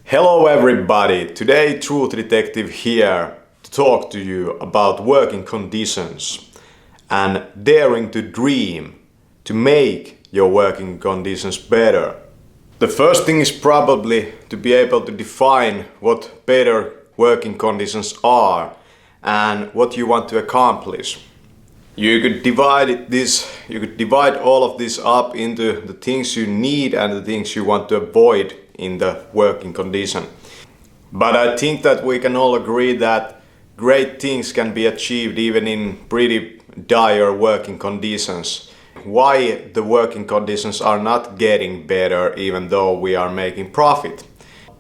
Hello everybody, today Truth Detective here to talk to you about working conditions and daring to dream to make your working conditions better. The first thing is probably to be able to define what better working conditions are and what you want to accomplish. You could divide all of this up into the things you need and the things you want to avoid in the working condition. But I think that we can all agree that great things can be achieved even in pretty dire working conditions. Why the working conditions are not getting better even though we are making profit?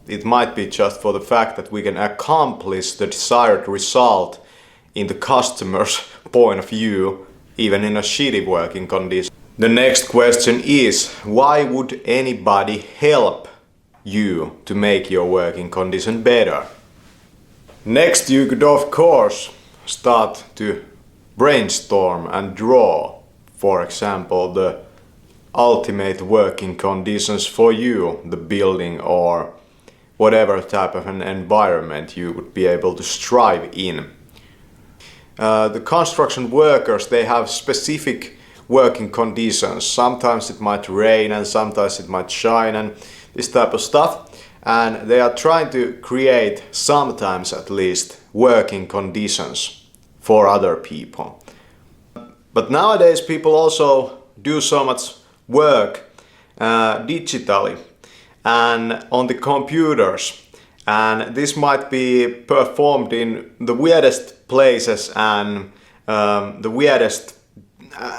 It might be just for the fact that we can accomplish the desired result in the customer's point of view, even in a shitty working condition. The next question is, why would anybody help you to make your working condition better? Next, you could of course start to brainstorm and draw, for example, the ultimate working conditions for you, the building or whatever type of an environment you would be able to strive in. The construction workers, they have specific working conditions. Sometimes it might rain and sometimes it might shine and this type of stuff. And they are trying to create, sometimes at least, working conditions for other people. But nowadays people also do so much work digitally and on the computers. And this might be performed in the weirdest places and the weirdest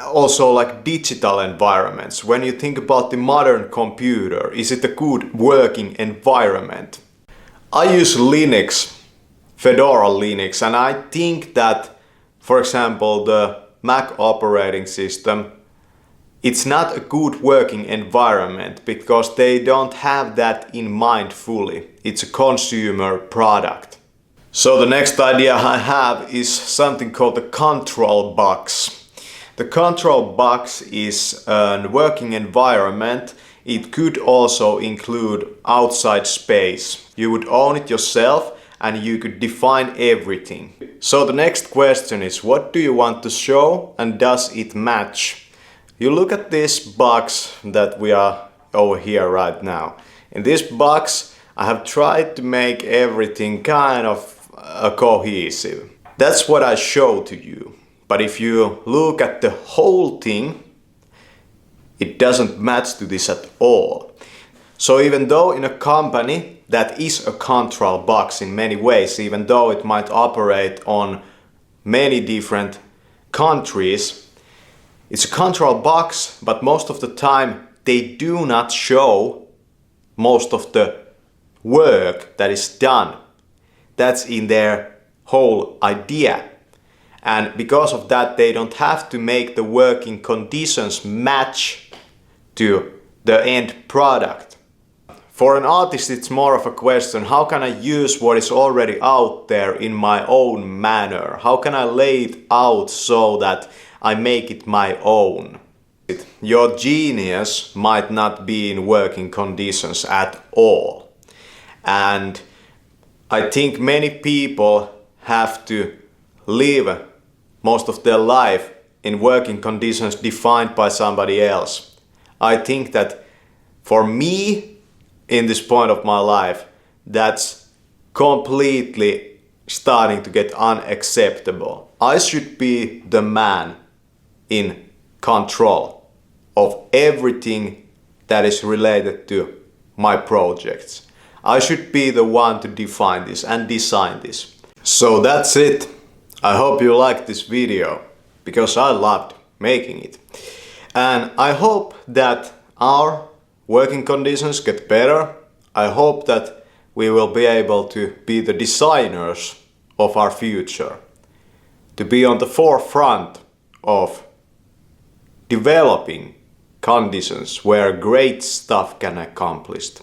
also like digital environments. When you think about the modern computer, is it a good working environment? I use Linux, Fedora Linux, and I think that, for example, the Mac operating system, it's not a good working environment because they don't have that in mind fully. It's a consumer product. So the next idea I have is something called the control box. The control box is a working environment. It could also include outside space. You would own it yourself and you could define everything. So the next question is, what do you want to show and does it match? You look at this box that we are over here right now. In this box I have tried to make everything kind of cohesive. That's what I show to you. But if you look at the whole thing, it doesn't match to this at all. So even though in a company that is a control box in many ways, even though it might operate on many different countries, it's a control box, but most of the time they do not show most of the work that is done. That's in their whole idea. And because of that, they don't have to make the working conditions match to the end product. For an artist, it's more of a question, how can I use what is already out there in my own manner? How can I lay it out so that I make it my own? Your genius might not be in working conditions at all. And I think many people have to live most of their life in working conditions defined by somebody else. I think that for me, in this point of my life, that's completely starting to get unacceptable. I should be the man in control of everything that is related to my projects. I should be the one to define this and design this. So that's it. I hope you liked this video because I loved making it. And I hope that our working conditions get better. I hope that we will be able to be the designers of our future, to be on the forefront of developing conditions where great stuff can be accomplished.